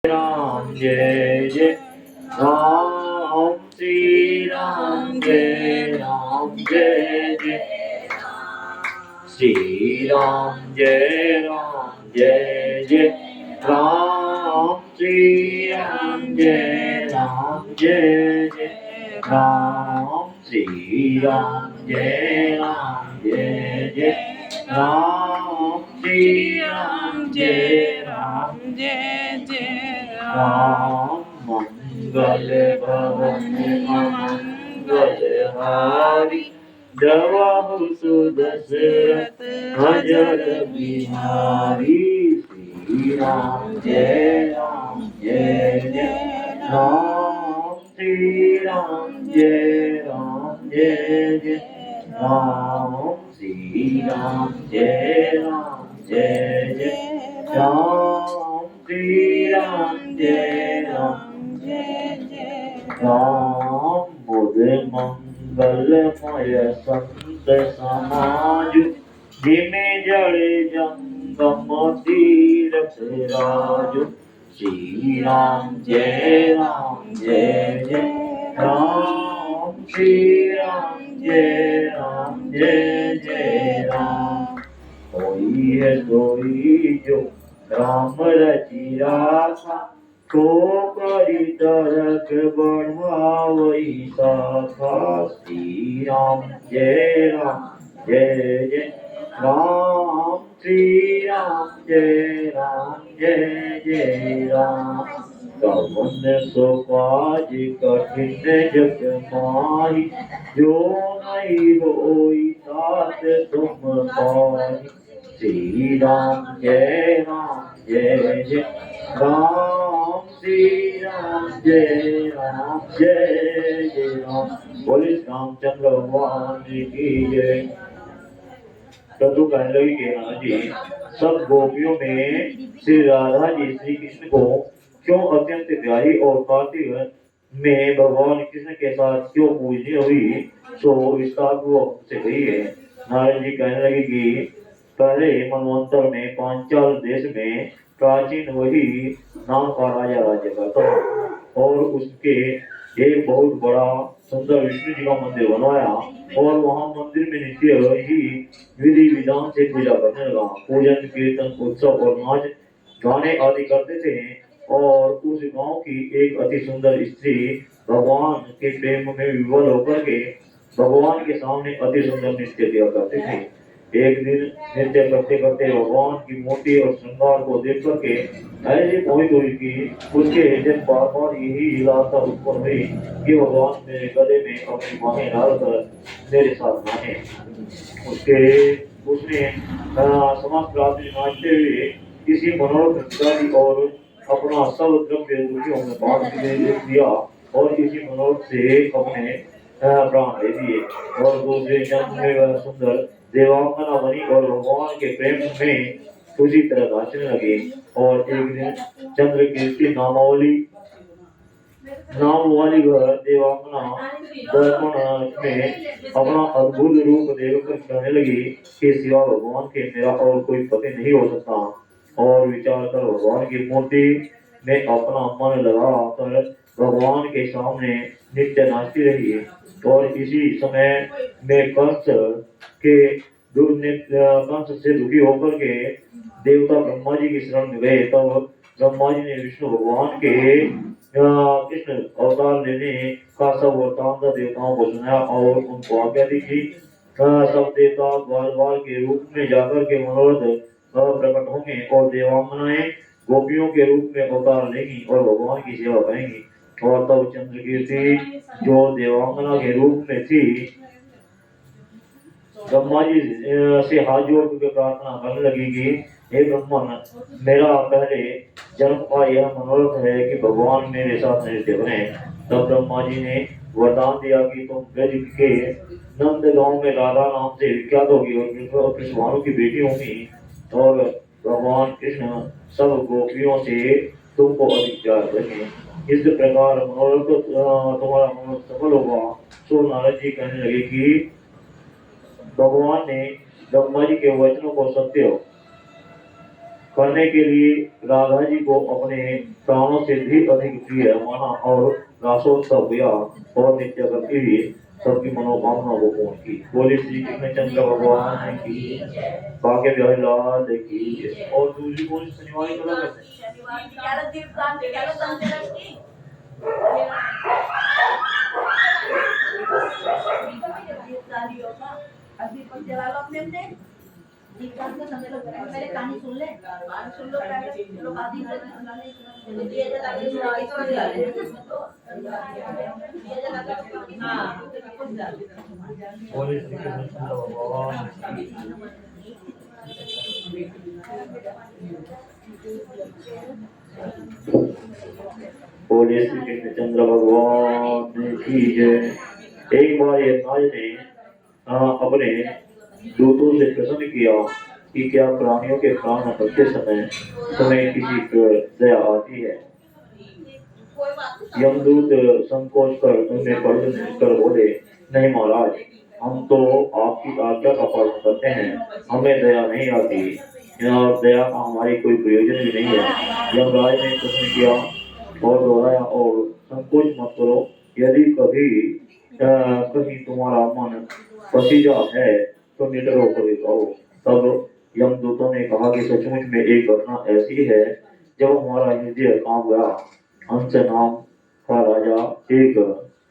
राम जय जय राम श्री राम जय राम जय जय श्री राम जय जय राम श्री राम जय जय राम श्री राम जय जय राम श्री राम जय जय राम मंगल भवन मंगल हारी जवाहु सुदशरथ अजर बिहारी श्री राम जय जय राम श्री राम जय जय राम श्री राम जय जय राम श्री राम जय जय राम बुध मंगलमय संत समाज जिमे जड़े जंगम तीरथ राजु श्री राम जय जय राम श्री राम जय जय राम कोई है कोई जो राम रचि राखा तो करी तरक बढ़ावई साखा श्री राम जय जय राम श्री राम जय जय राम कवन सो काज कठिन जग माही जो नहीं होई तात तुम पाही श्री राम जय जय राम श्री राम जय जय राम बोले रामचंद्र भगवान की जय। प्रभु कहने लगी कि राधा जी सब गोपियों में श्री राधा जी श्री कृष्ण को क्यों अत्यंत प्यारी और कार्तिक में भगवान कृष्ण के साथ क्यों पूजनीय हुई तो विस्तार को से कही है। नारद जी कहने लगे कि पहले मनवंतर में पांचाल देश में प्राचीन वही नाम का राजा राज्य करता और उसके एक बहुत बड़ा सुंदर विष्णु जी का मंदिर बनवाया और वहाँ मंदिर में नित्य ही विधि विधान से पूजा करने लगा। पूजन कीर्तन उत्सव और नाच गाने आदि करते थे और उस गांव की एक अति सुंदर स्त्री भगवान के प्रेम में विवल होकर के भगवान के सामने अति सुंदर नृत्य किया करते थे। एक दिन नृत्य करते करते भगवान की मूर्ति और श्रृंगार को देख करके ऐसे मोहित हुई कि उसके हृदय बार बार यही इलाका उत्पन्न हुई कि भगवान मेरे गले में अपनी बाहें डालकर मेरे साथ नाचे। उसने समाज प्राप्ति नाचते हुए किसी मनोरथ और अपना सब द्रव्य रुचियों में बांट दिया और इसी मनोरथ से अपने प्राण दे दिए और दूसरे जन्म में वह सुंदर देवांगना बनी और भगवान के प्रेम में उसी तरह नाचने लगे। और एक दिन चंद्र कीर्ति नाम वाली वह देवांगना दर्पण में अपना अद्भुत रूप देखकर कहने लगी कि सिवा भगवान के मेरा और कोई पति नहीं हो सकता और विचार कर भगवान की मूर्ति में अपना मन लगा कर भगवान के सामने नित्य नाचती रही और इसी समय में कंस से दुखी होकर के देवता ब्रह्मा जी की शरण में गए। तब ब्रह्मा जी ने विष्णु भगवान के कृष्ण अवतार लेने का सब वृत्तांत देवताओं को सुनाया और उनको आज्ञा दी कि सब देवता ग्वाल के रूप में जाकर के मनोरथ प्रकट होंगे और देवांगनाएं गोपियों के रूप में अवतार लेंगी और भगवान की सेवा करेंगी। और तब चंद्रकीर्ति जो देवांगना के रूप में थी ब्रह्मा जी से हाथ जोड़ के प्रार्थना करने लगी कि हे ब्रह्मन मेरा पहले जन्म का यह मनोरथ है कि भगवान मेरे साथ नृत्य करें। तब ब्रह्मा जी ने वरदान दिया कि तुम ब्रज के नंद गांव में राधा नाम से विख्यात होगी और कृष्ण भानु की बेटी होगी और भगवान कृष्ण सब गोपियों से तुमको अधिक प्यार करेंगे। इस प्रकार मनोरथ तुम्हारा मनोरथ सफल होगा। तो नारद जी कहने लगे कि भगवान ने ब्रह्मा जी के वचनों को सत्य करने के लिए राधा जी को अपने प्राणों से भी अधिक प्रिय माना और रासोत्सव हुआ और नित्य करके ही सबकी मनोकामना को पूर्ण की। बोले श्री कृष्ण चंद्र भगवान की भाग्य लाल की। और दूसरी बोली शनिवार की कला करते हैं। दीपदान का समय लग रहा है। पहले कहानी सुन ले, सुन लो पहले लोग आदि से दिए जला के आगे तो जला ले दिए जला के हां और इसके भगवान बोले श्री कृष्ण चंद्र भगवान की जय। एक बार ये राज ने अपने दूतों से प्रश्न किया कि क्या प्राणियों के प्राण करते समय तुम्हें किसी पर दया आती है। यमदूत संकोच कर उन्हें पलट कर बोले, नहीं महाराज, हम तो आपकी आज्ञा का पालन करते हैं, हमें दया नहीं आती और दया का हमारी कोई प्रयोजन भी नहीं है। यमराज ने प्रश्न किया और दोहराया, और संकोच मत करो, यदि कभी कहीं तुम्हारा मन पसीजा है तो निडर होकर कहो। तब यमदूतों ने कहा कि सचमुच में एक घटना ऐसी है, जब हमारा हृदय कांप गया। हंस नाम का राजा एक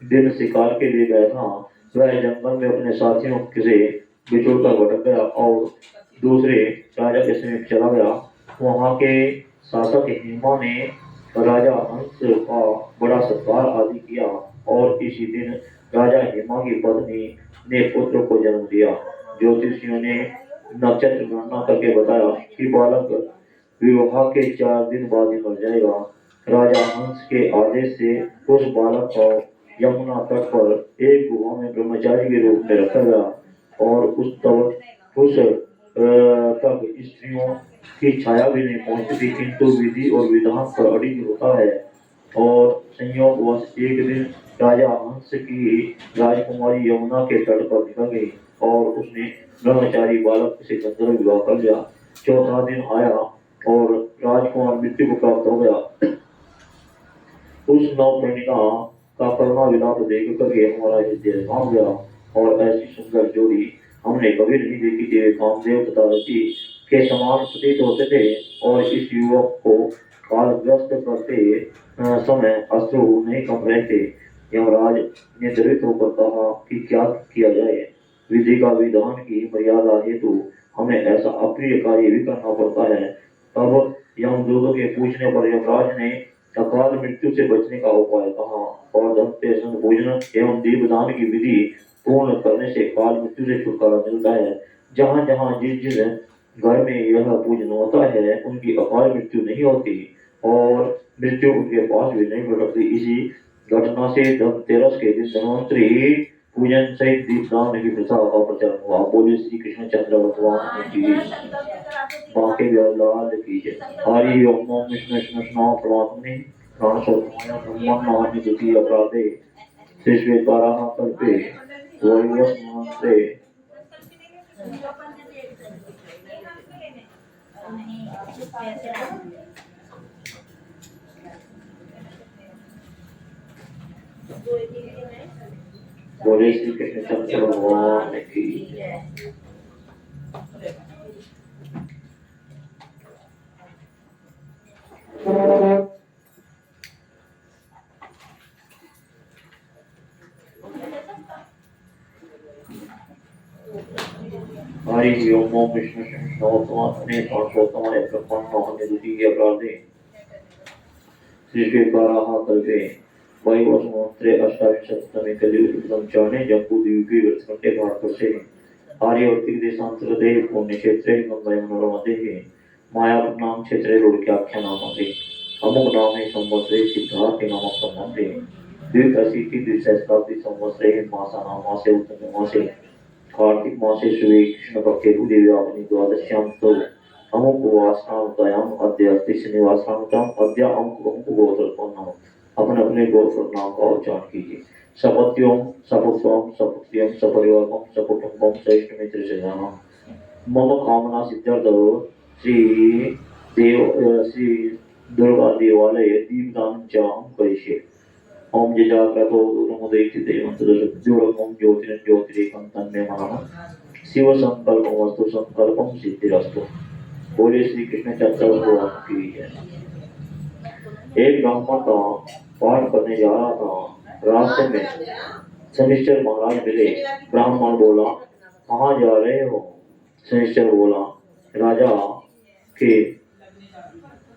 दिन शिकार के लिए गया था। वह जंगल में अपने साथियों से बिछुड़कर भटक गया और दूसरे राजा के समीप चला गया। वहाँ के शासक हेमा ने राजा हंस का बड़ा सत्कार आदि किया और इसी दिन राजा हेमा की पत्नी ने पुत्र को जन्म दिया। ज्योतिषियों ने नक्षत्र गणना करके बताया कि बालक विवाह के 4 दिन बाद ही मर जाएगा। राजा हंस के आदेश से उस बालक को यमुना तट पर एक गुहा में ब्रह्मचारी के रूप में रखा गया और उस तक स्त्रियों की छाया भी नहीं पहुंचती थी, किंतु विधि और विधान पर अडिग होता है। और संयोगवश एक दिन राजा हंस की राजकुमारी यमुना के तट पर निकल गई और उसने ब्रह्मचारी बालक से गंधर्व विवाह कर लिया। चौथा दिन आया और राजकुमार मृत्यु को प्राप्त हो गया। उस नवप्रेमिका का करुणा विलाप देख करके हमारा हृदय भाग गया और ऐसी सुंदर जोड़ी हमने कभी नहीं देखी थी। कामदेव तथा रति के समान प्रतीत होते थे और इस युवक को कालग्रस्त करते समय अश्रु नहीं कम रहे थे। यमराज ने द्रवित होकर कहा कि क्या किया जाए। विधि का विधान की मर्यादा हेतु हमें ऐसा अप्रिय कार्य भी करना पड़ता है। तब यमदूतों के पूछने पर यमराज ने अकाल मृत्यु से बचने का उपाय कहा और धन संग पूजन एवं दीपदान की विधि पूर्ण करने से काल मृत्यु से छुटकारा मिलता है। जहाँ जहाँ जिस जिस घर में यह पूजन होता है उनकी अकाल मृत्यु नहीं होती और मृत्यु उनके पास भी नहीं भटकती। इसी घटना से धनतेरस के दिन धन्वंतरी पूजन सहित दीपदान की प्रथा का प्रचार हुआ। बोले श्री कृष्ण चंद्र भगवान की बाके लाल की जय। हरि ओम विष्णु विष्णु स्नाम प्रमात्मने प्राण स्वतमाय ब्रह्मण नामि द्वितीय अपराधे श्री बारह कल्पे वैवस मंत्रे। बोले श्री कृष्ण चंद्र भगवान की हरि ओम विष्णु विष्णुने प्राणोत्तमाय ब्रह्मण नामि द्वितीय अपराधे श्री बारह कल्पे वैवस मंत्रे अष्टाविंशतितमे कलियुग चरणे जम्बूद्वीपे वृत्तकंठे भारतवर्षे आर्यवर्तिक देशांतरते पुण्य क्षेत्रे गंगा मनोरमते मायापुर क्षेत्रे रुड़क्याख्या नामते अमुक नामे संवत्सरे सिद्धार्थ नामक संबंधे द्विअशीति द्विसहस्राब्दी संवत्सरे मासानां मासे उत्तमे मासे कार्तिक मासे शुभे कृष्ण पक्षे देव्यावनि द्वादश्यां तो अमुक वासनावतायाम अद्य अस्ति शनिवासनावताम अद्य अमुक गोत्रोत्पन्नः। अपने अपने गोत्र नाम का उच्चारण कीजिए। सपत्यों सपुत्रम सपुत्रियम सपरिवारम सकुटुंबम सहिष्णुमित्र सजानम मम कामना सिद्ध्यर्थो श्री श्री दुर्गा देवालय दीपदान च करिष्ये। ओम जजाग्रतो नमोदैत्य मंत्रम ज्योतिरेकं तन्मे मनः शिव संकल्पमस्तु संकल्पम सिद्धिरस्तु। बोले श्री कृष्ण चंद्र भगवान की जय। एक ब्राह्मण था, पाठ करने जा रहा था। रास्ते में शनिश्चर महाराज मिले। ब्राह्मण बोला, कहाँ जा रहे हो? शनिश्चर बोला, राजा के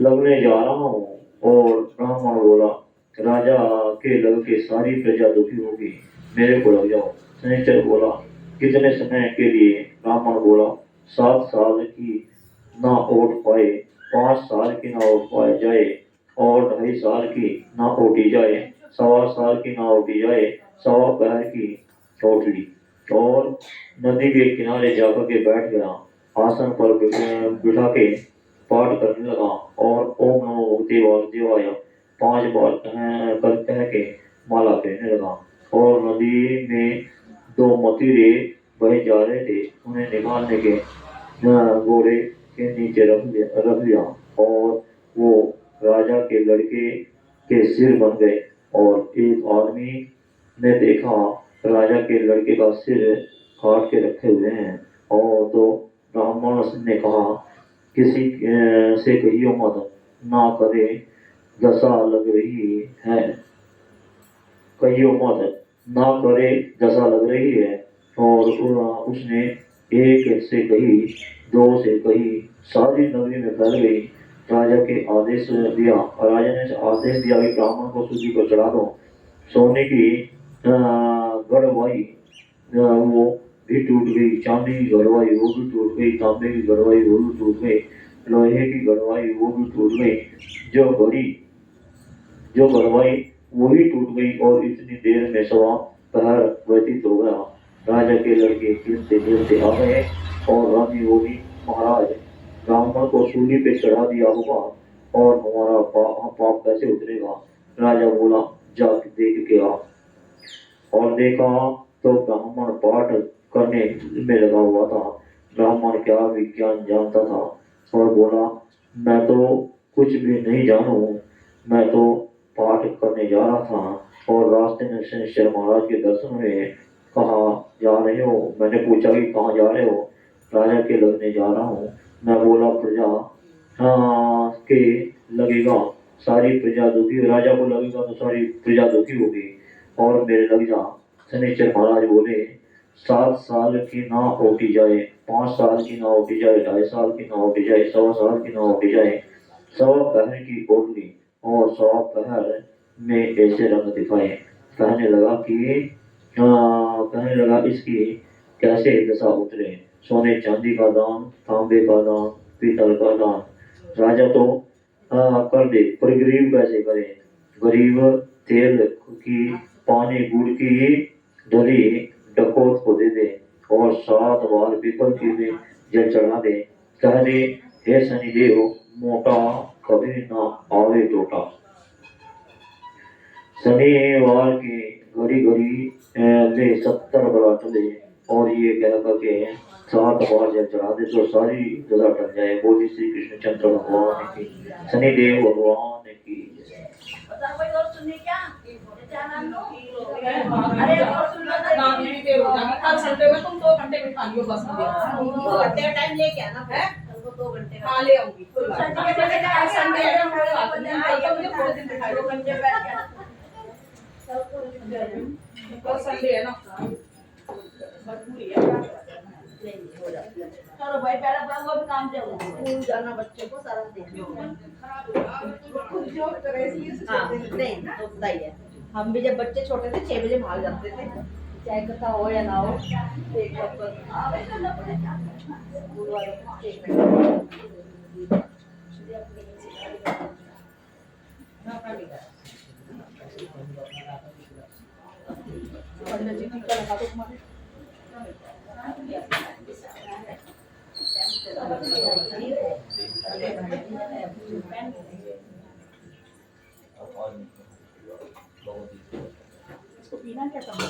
लगने जा रहा हूँ। और ब्राह्मण बोला, राजा के लग के सारी प्रजा दुखी होगी, मेरे को लग जाओ। शनिश्चर बोला, कितने समय के लिए? ब्राह्मण बोला, 7 साल की ना ओट पाए, 5 साल की ना ओट पाए जाए, और 2.5 साल की ना ओटी जाए, 1.25 साल की ना ओटी जाए, 1.25 पहर की ओट ली। और नदी के किनारे जाकर के बैठ गया। आसन पर बिठा के पाठ करने लगा और ओम नमो भगवते वासुदेवाय 5 बार कह के माला पहनने लगा। और नदी में 2 मतीरे बहे जा रहे थे, उन्हें निकालने के घोड़े के नीचे रख दिया और वो राजा के लड़के के सिर बन गए। और एक आदमी ने देखा राजा के लड़के का सिर काट के रखे हुए हैं। और तो ब्राह्मण ने कहा, किसी से कहियो मत, ना करे दशा लग रही है, कहियो मत, ना करे दशा लग रही है। और उसने एक से कही, 2 से कही, सारी नगरी में फैल गई। राजा के आदेश दिया, और राजा ने आदेश दिया कि ब्राह्मण को सूजी पर चढ़ा दो। सोने की गढ़वाई वो भी टूट गई, चांदी की गढ़वाई वो भी टूट गई, तांबे की गढ़वाई वो भी टूट गई, लोहे की गढ़वाई वो भी टूट गई, जो गढ़वाई वो भी टूट गई। और इतनी देर में 1.25 पहर व्यतीत हो गया। राजा के लड़के गिरते गिरते आ गए और रानी बोली, महाराज, ब्राह्मण को सूली पे चढ़ा दिया होगा और हमारा पाप कैसे उतरेगा? राजा बोला, जा देख के आ। और देखा तो ब्राह्मण पाठ करने में लगा हुआ था। ब्राह्मण क्या विज्ञान जानता था और बोला, मैं तो कुछ भी नहीं जानू, मैं तो पाठ करने जा रहा था और रास्ते में शनिश्चर महाराज के दर्शन हुए। कहाँ जा रहे हो? मैंने पूछा कि कहाँ जा रहे हो? राजा के लगने जा रहा हूँ। मैं बोला, प्रजा के लगेगा, सारी प्रजा दुखी, राजा को लगेगा तो सारी प्रजा दुखी होगी और मेरे लग जा। शनिश्चर महाराज बोले, 7 साल की ना ओटी जाए, 5 साल की ना ओटी जाए, 2.5 साल की ना ओटी जाए, 1.25 साल की ना ओटी जाए, 1.25 पहर की ओट ली। और 1.25 पहर में ऐसे रंग दिखाए। कहने लगा कि कहने लगा, इसकी कैसे दशा उतरे? सोने चांदी का दान, तांबे का दान, पीतल का दान। राजा तो कर दे, पर गरीब कैसे करे? गरीब तेल की, पानी गुड़ की डली डकोत को दे दे और 7 बार पीपल की में जल चढ़ा दे। कह दे, हे शनिदेव, मोटा कभी ना आवे टोटा। शनिवार की घड़ी घड़ी ले 70 बड़ा टले। और ये कह करके 7 बार जल चढ़ा दे तो सारी गला टल जाए। बोली श्री कृष्ण चंद्र भगवान की, शनिदेव भगवान की जय। अरे और सुनो ना, नाम भी पे हो जाएगी। कल संडे में तुम 2 घंटे में खानी हो बस में। 2 घंटे टाइम लेके आना है, कल को 2 घंटे हाँ ले आऊंगी। संडे है तो मुझे पूरे दिन बिठाई 2 घंटे बैठ के कल संडे है ना, मजबूरी है। चलो भाई, पहला वो भी काम जाओ, स्कूल जाना, बच्चे को सारा देखना। खुद जॉब करे इसलिए नहीं तो बताइए है। हम भी जब बच्चे छोटे थे 6 बजे भाग जाते थे, चाहे कथा हो या ना हो, एक बार आवे करना पड़ेगा स्कूल वालों को देखना। पंडित जी टीका लगा दो तुम्हारे। इसको पीना क्या करना?